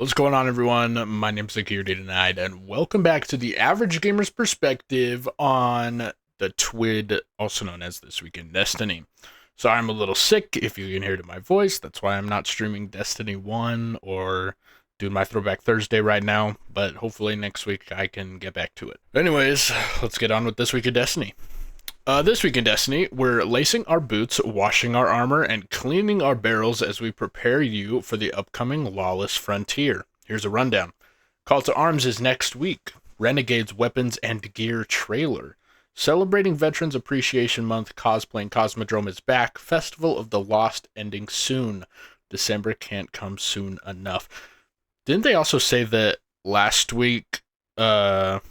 What's going on, everyone? My name's Security Denied, and welcome back to the Average Gamer's Perspective on the TWID, also known as This Week in Destiny. So I'm a little sick, if you can hear it in my voice. That's why I'm not streaming Destiny 1 or doing my Throwback Thursday right now, but hopefully next week I can get back to it. Anyways, let's get on with This Week in Destiny. This week in Destiny, we're lacing our boots, washing our armor, and cleaning our barrels as we prepare you for the upcoming Lawless Frontier. Here's a rundown. Call to Arms is next week. Renegades Weapons and Gear trailer. Celebrating Veterans Appreciation Month, Cosplaying Cosmodrome is back. Festival of the Lost ending soon. December can't come soon enough. Didn't they also say that last week, that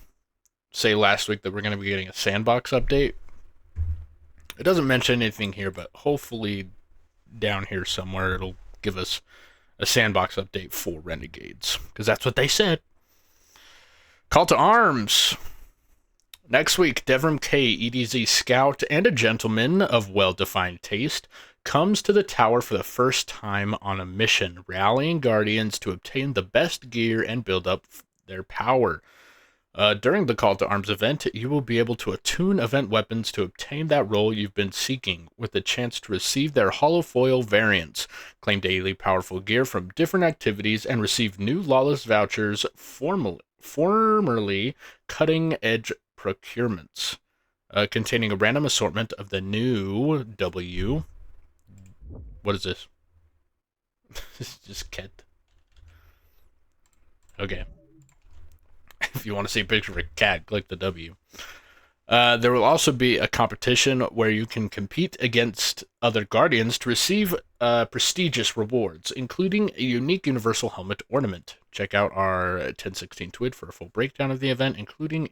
we're going to be getting a Sandbox update? It doesn't mention anything here, but hopefully down here somewhere it'll give us a Sandbox update for Renegades, because that's what they said. Call to Arms. Next week, Devrim K, EDZ Scout, and a gentleman of well-defined taste comes to the tower for the first time on a mission, rallying Guardians to obtain the best gear and build up their power. During the Call to Arms event, you will be able to attune event weapons to obtain that role you've been seeking, with the chance to receive their holofoil variants, claim daily powerful gear from different activities, and receive new Lawless vouchers, formerly cutting-edge procurements, containing a random assortment of the new What is this? This is just Ket. Okay. If you want to see a picture of a cat, click the W. There will also be a competition where you can compete against other Guardians to receive prestigious rewards, including a unique Universal Helmet ornament. Check out our 1016 TWID for a full breakdown of the event, including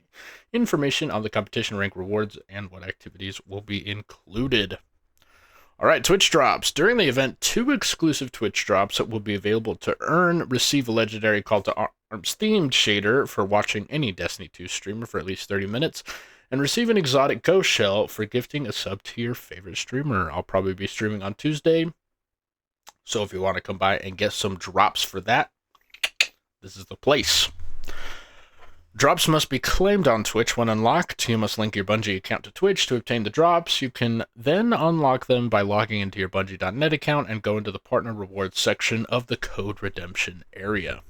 information on the competition rank rewards and what activities will be included. Alright, Twitch drops. During the event, 2 exclusive Twitch drops will be available to earn. Receive a legendary Call to Arms themed shader for watching any Destiny 2 streamer for at least 30 minutes, and receive an exotic ghost shell for gifting a sub to your favorite streamer. I'll probably be streaming on Tuesday, so if you want to come by and get some drops for that, this is the place. Drops must be claimed on Twitch when unlocked. You must link your Bungie account to Twitch to obtain the drops. You can then unlock them by logging into your Bungie.net account and go into the Partner Rewards section of the Code Redemption area.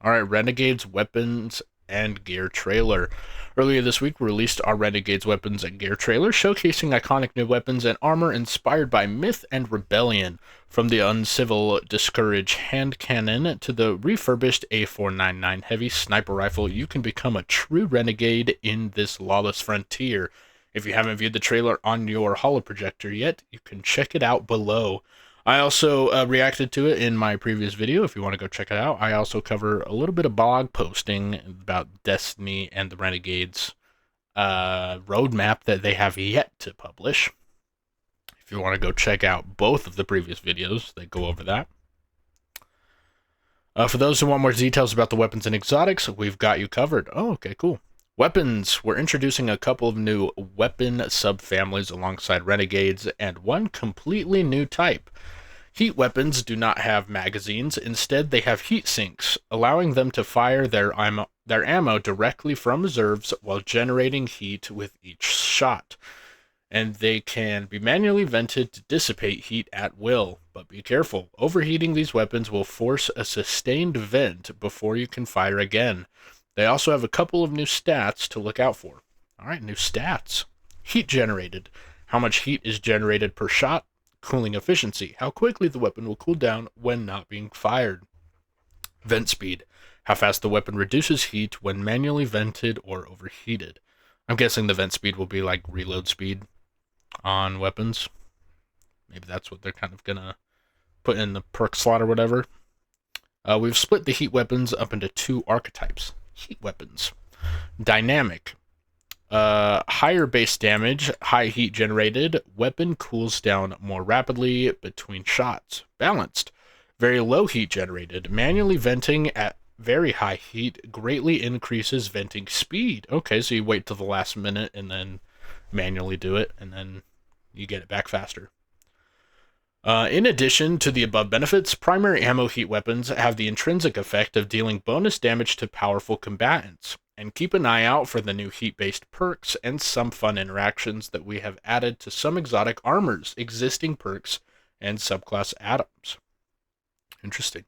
Alright, Renegades Weapons and Gear trailer. Earlier this week, we released our Renegades Weapons and Gear trailer, showcasing iconic new weapons and armor inspired by myth and rebellion. From the uncivil Discourage hand cannon to the refurbished A499 heavy sniper rifle, you can become a true renegade in this lawless frontier. If you haven't viewed the trailer on your holoprojector yet, you can check it out below. I also reacted to it in my previous video. If you want to go check it out, I also cover a little bit of blog posting about Destiny and the Renegades roadmap that they have yet to publish. If you want to go check out both of the previous videos, they go over that. For those who want more details about the weapons and exotics, we've got you covered. Oh, okay, cool. Weapons. We're introducing a couple of new weapon subfamilies alongside Renegades and one completely new type. Heat weapons do not have magazines. Instead, they have heat sinks, allowing them to fire their ammo directly from reserves while generating heat with each shot. And they can be manually vented to dissipate heat at will. But be careful, overheating these weapons will force a sustained vent before you can fire again. They also have a couple of new stats to look out for. Alright, new stats. Heat generated. How much heat is generated per shot? Cooling efficiency. How quickly the weapon will cool down when not being fired. Vent speed. How fast the weapon reduces heat when manually vented or overheated. I'm guessing the vent speed will be like reload speed on weapons. Maybe that's what they're kind of gonna put in the perk slot or whatever. We've split the heat weapons up into 2 archetypes. Heat weapons. Dynamic. Higher base damage, high heat generated, weapon cools down more rapidly between shots. Balanced. Very low heat generated, manually venting at very high heat greatly increases venting speed. Okay, so you wait till the last minute and then manually do it, and then you get it back faster. In addition to the above benefits, primary ammo heat weapons have the intrinsic effect of dealing bonus damage to powerful combatants. And keep an eye out for the new heat based perks and some fun interactions that we have added to some exotic armors, existing perks, and subclass atoms. Interesting.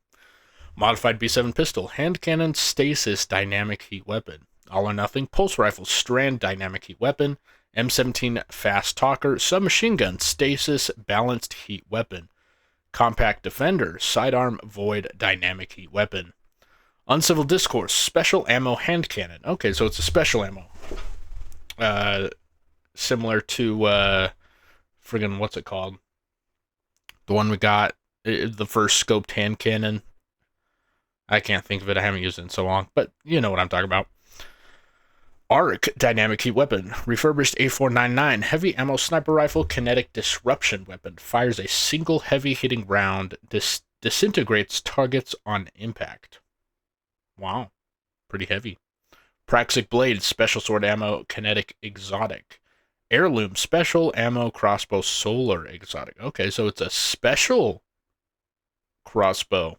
Modified B7 pistol, hand cannon, stasis, dynamic heat weapon. All or nothing, pulse rifle, strand, dynamic heat weapon. M17 fast talker, submachine gun, stasis, balanced heat weapon. Compact defender, sidearm, void, dynamic heat weapon. Uncivil discourse, special ammo hand cannon. Okay, so it's a special ammo. Similar to friggin' what's it called? The one we got, the first scoped hand cannon. I can't think of it. I haven't used it in so long, but you know what I'm talking about. ARC dynamic heat weapon, refurbished A499 heavy ammo sniper rifle, kinetic disruption weapon, fires a single heavy hitting round, disintegrates targets on impact. Wow, pretty heavy. Praxic blade, special sword ammo, kinetic exotic. Heirloom, special ammo crossbow, solar exotic. Okay, so it's a special crossbow.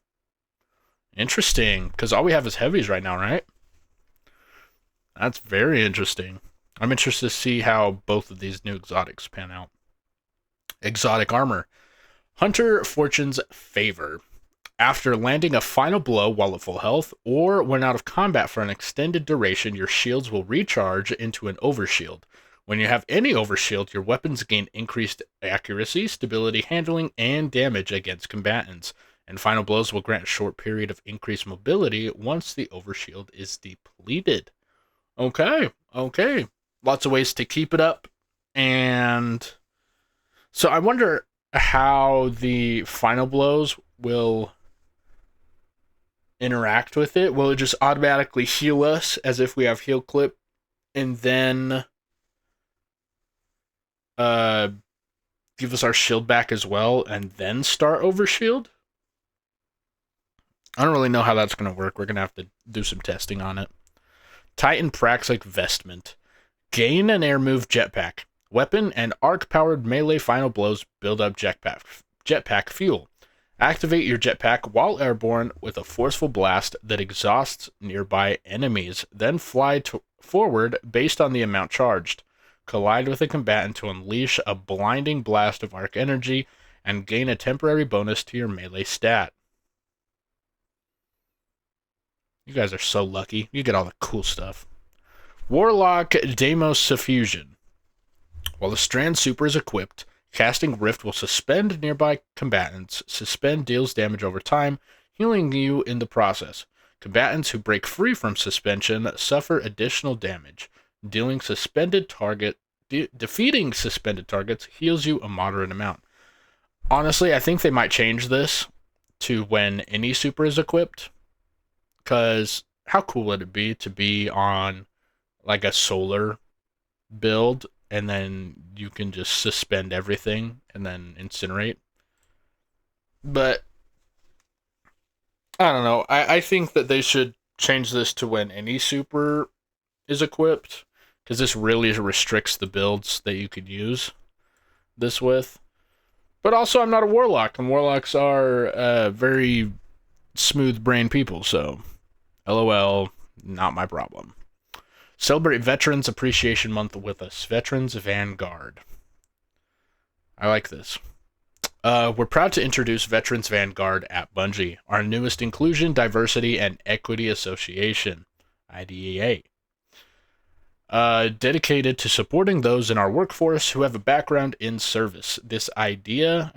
Interesting, because all we have is heavies right now, right? That's very interesting. I'm interested to see how both of these new exotics pan out. Exotic armor. Hunter Fortune's Favor. After landing a final blow while at full health, or when out of combat for an extended duration, your shields will recharge into an overshield. When you have any overshield, your weapons gain increased accuracy, stability, handling, and damage against combatants. And final blows will grant a short period of increased mobility once the overshield is depleted. Okay. Lots of ways to keep it up. And so I wonder how the final blows will interact with it. Will it just automatically heal us as if we have heal clip and then give us our shield back as well and then start overshield? I don't really know how that's going to work. We're going to have to do some testing on it. Titan Praxic Vestment. Gain an air move jetpack. Weapon and arc-powered melee final blows build up jetpack fuel. Activate your jetpack while airborne with a forceful blast that exhausts nearby enemies, then fly forward based on the amount charged. Collide with a combatant to unleash a blinding blast of arc energy and gain a temporary bonus to your melee stat. You guys are so lucky. You get all the cool stuff. Warlock Deimos Suffusion. While the Strand Super is equipped, casting Rift will suspend nearby combatants. Suspend deals damage over time, healing you in the process. Combatants who break free from suspension suffer additional damage. Defeating suspended targets heals you a moderate amount. Honestly, I think they might change this to when any super is equipped. Because how cool would it be to be on like a solar build and then you can just suspend everything and then incinerate? But I don't know. I think that they should change this to when any super is equipped, because this really restricts the builds that you could use this with. But also, I'm not a warlock, and warlocks are very smooth brain people, so LOL, not my problem. Celebrate Veterans Appreciation Month with us. Veterans Vanguard. I like this. We're proud to introduce Veterans Vanguard at Bungie, our newest inclusion, diversity, and equity association, IDEA. Dedicated to supporting those in our workforce who have a background in service. This idea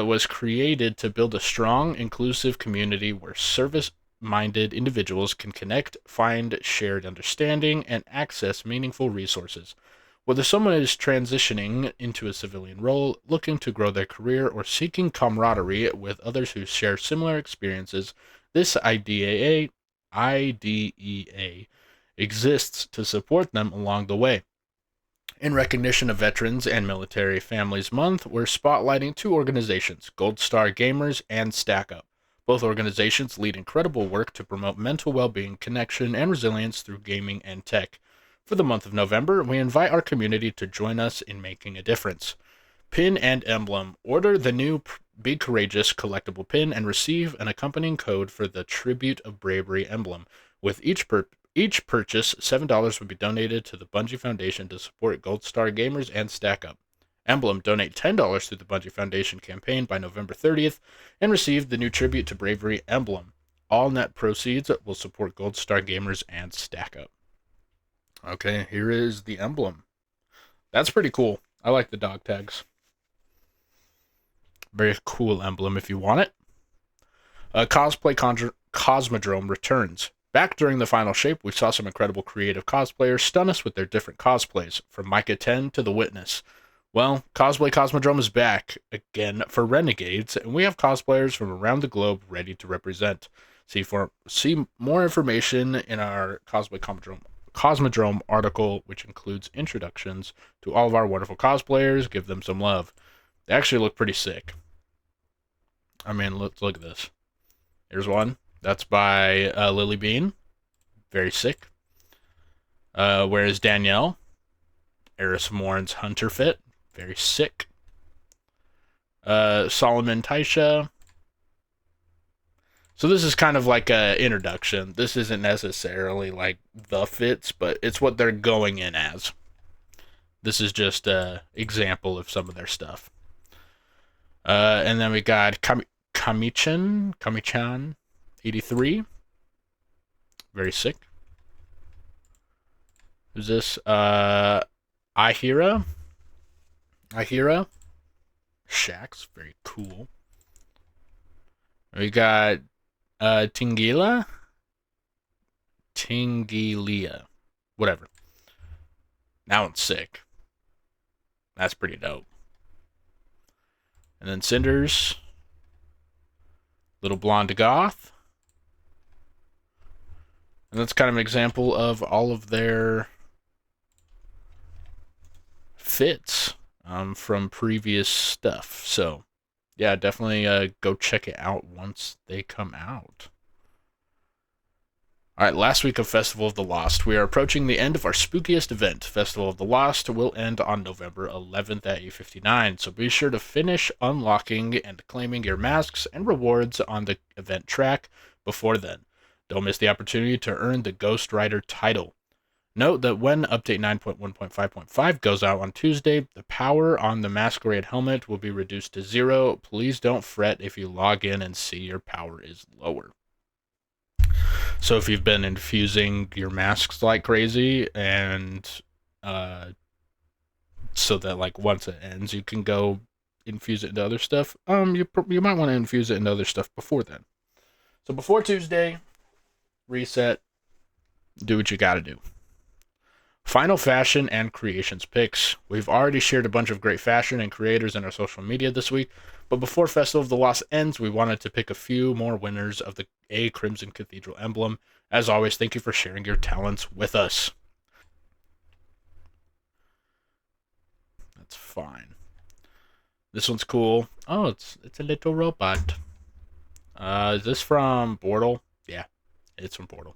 was created to build a strong, inclusive community where service-minded individuals can connect, find shared understanding, and access meaningful resources. Whether someone is transitioning into a civilian role, looking to grow their career, or seeking camaraderie with others who share similar experiences, this IDEA exists to support them along the way. In recognition of Veterans and Military Families Month, we're spotlighting two organizations, Gold Star Gamers and Stack Up. Both organizations lead incredible work to promote mental well-being, connection, and resilience through gaming and tech. For the month of November, we invite our community to join us in making a difference. Pin and emblem. Order the new Be Courageous collectible pin and receive an accompanying code for the Tribute of Bravery emblem. With each purchase, $7 will be donated to the Bungie Foundation to support Gold Star gamers and Stack Up. Emblem, donate $10 to the Bungie Foundation campaign by November 30th and receive the new Tribute to Bravery emblem. All net proceeds will support Gold Star gamers and Stack Up. Okay, here is the emblem. That's pretty cool. I like the dog tags. Very cool emblem if you want it. Cosplay Cosmodrome returns. Back during the final shape, we saw some incredible creative cosplayers stun us with their different cosplays, from Micah 10 to The Witness. Well, Cosplay Cosmodrome is back again for Renegades, and we have cosplayers from around the globe ready to represent. See more information in our Cosmodrome article, which includes introductions to all of our wonderful cosplayers. Give them some love. They actually look pretty sick. I mean, let's look at this. Here's one. That's by Lily Bean. Very sick. Where is Danielle? Eris Morn's Hunter Fit. Very sick. Solomon Taisha. So this is kind of like an introduction. This isn't necessarily like the fits, but it's what they're going in as. This is just an example of some of their stuff. And then we got Kamichan 83. Very sick. Who's this? Ahira. Shax. Very cool. We got Tingilia. Whatever. That one's sick. That's pretty dope. And then Cinders. Little Blonde Goth. And that's kind of an example of all of their fits from previous stuff. So, yeah, definitely go check it out once they come out. Alright, last week of Festival of the Lost. We are approaching the end of our spookiest event. Festival of the Lost will end on November 11th at 8:59, so be sure to finish unlocking and claiming your masks and rewards on the event track before then. Don't miss the opportunity to earn the Ghost Rider title. Note that when Update 9.1.5.5 goes out on Tuesday, the power on the Masquerade helmet will be reduced to 0. Please don't fret if you log in and see your power is lower. So if you've been infusing your masks like crazy, and so that like once it ends, you can go infuse it into other stuff. You might want to infuse it into other stuff before then. So before Tuesday, reset. Do what you got to do. Final fashion and creations picks. We've already shared a bunch of great fashion and creators in our social media this week, but before Festival of the Lost ends, we wanted to pick a few more winners of the A Crimson Cathedral emblem. As always, thank you for sharing your talents with us. That's fine. This one's cool. Oh, it's a little robot. Is this from Bortle? Yeah, it's from Bortle.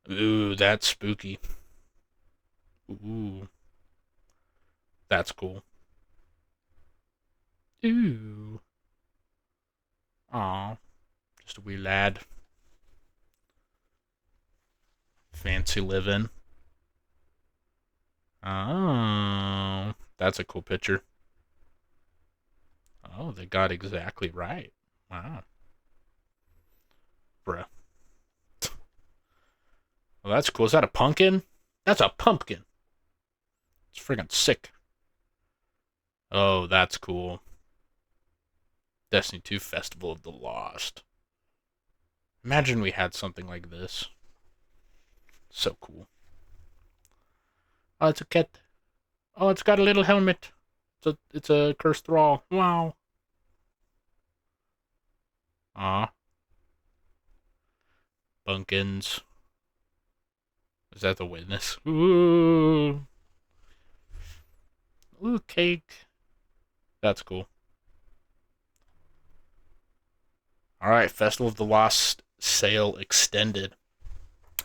Ooh, that's spooky. Ooh. That's cool. Ooh. Aw. Just a wee lad. Fancy living. Oh. That's a cool picture. Oh, they got exactly right. Wow. Bruh. Well, that's cool. Is that a pumpkin? That's a pumpkin. It's friggin' sick. Oh, that's cool. Destiny 2 Festival of the Lost. Imagine we had something like this. So cool. Oh, it's a cat. Oh, it's got a little helmet. It's a cursed thrall. Wow. Aw. Bunkins. Is that the witness? Ooh. Ooh, cake. That's cool. Alright, Festival of the Lost sale extended.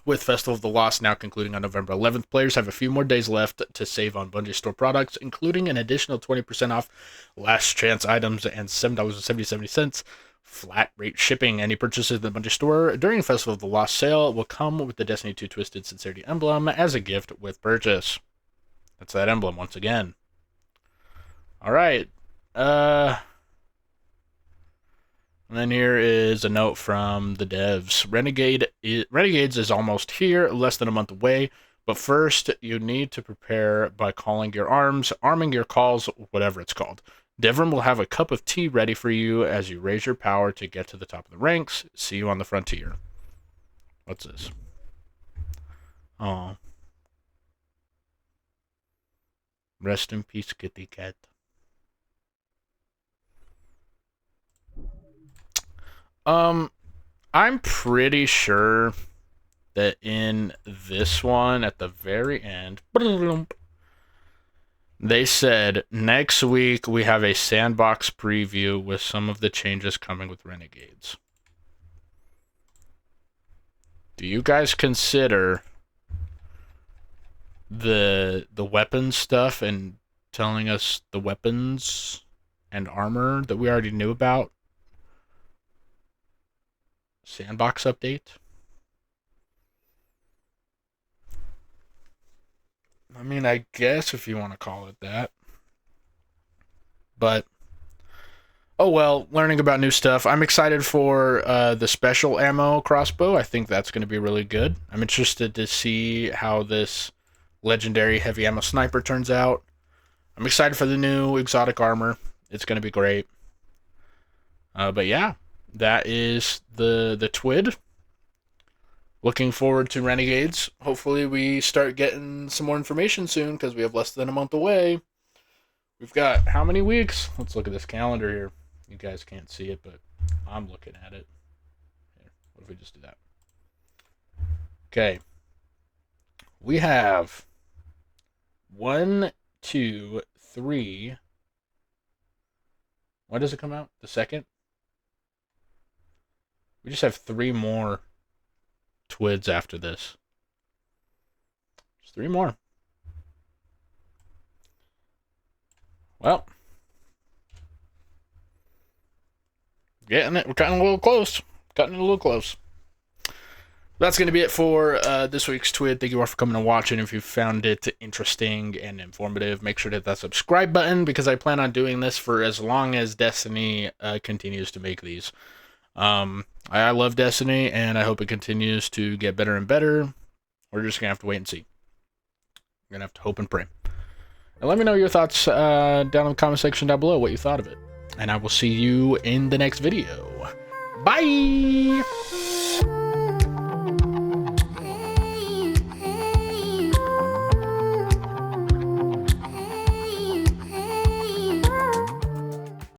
With Festival of the Lost now concluding on November 11th, players have a few more days left to save on Bungie Store products, including an additional 20% off last chance items and $7.77 flat rate shipping. Any purchases in the Bungie Store during Festival of the Lost sale will come with the Destiny 2 Twisted Sincerity emblem as a gift with purchase. That's that emblem once again. Alright. And then here is a note from the devs. Renegades is almost here, less than a month away. But first, you need to prepare by calling your arming your calls, whatever it's called. Devrim will have a cup of tea ready for you as you raise your power to get to the top of the ranks. See you on the frontier. What's this? Oh. Rest in peace, kitty cat. I'm pretty sure that in this one, at the very end, they said next week we have a Sandbox preview with some of the changes coming with Renegades. Do you guys consider the weapons stuff and telling us the weapons and armor that we already knew about Sandbox update? I mean, I guess if you want to call it that. But, oh well, learning about new stuff. I'm excited for the special ammo crossbow. I think that's going to be really good. I'm interested to see how this legendary heavy ammo sniper turns out. I'm excited for the new exotic armor. It's going to be great. But yeah, that is the TWID. Looking forward to Renegades. Hopefully we start getting some more information soon because we have less than a month away. We've got how many weeks? Let's look at this calendar here. You guys can't see it, but I'm looking at it. Here, what if we just do that? Okay. We have 1, 2, 3. When does it come out? The 2nd? We just have 3 more TWIDs after this. Just 3 more. Well, getting it. We're cutting a little close. That's going to be it for this week's TWID. Thank you all for coming and watching. If you found it interesting and informative, make sure to hit that subscribe button because I plan on doing this for as long as Destiny continues to make these. I love Destiny, and I hope it continues to get better and better. We're just going to have to wait and see. We're going to have to hope and pray. And let me know your thoughts down in the comment section down below, what you thought of it. And I will see you in the next video. Bye!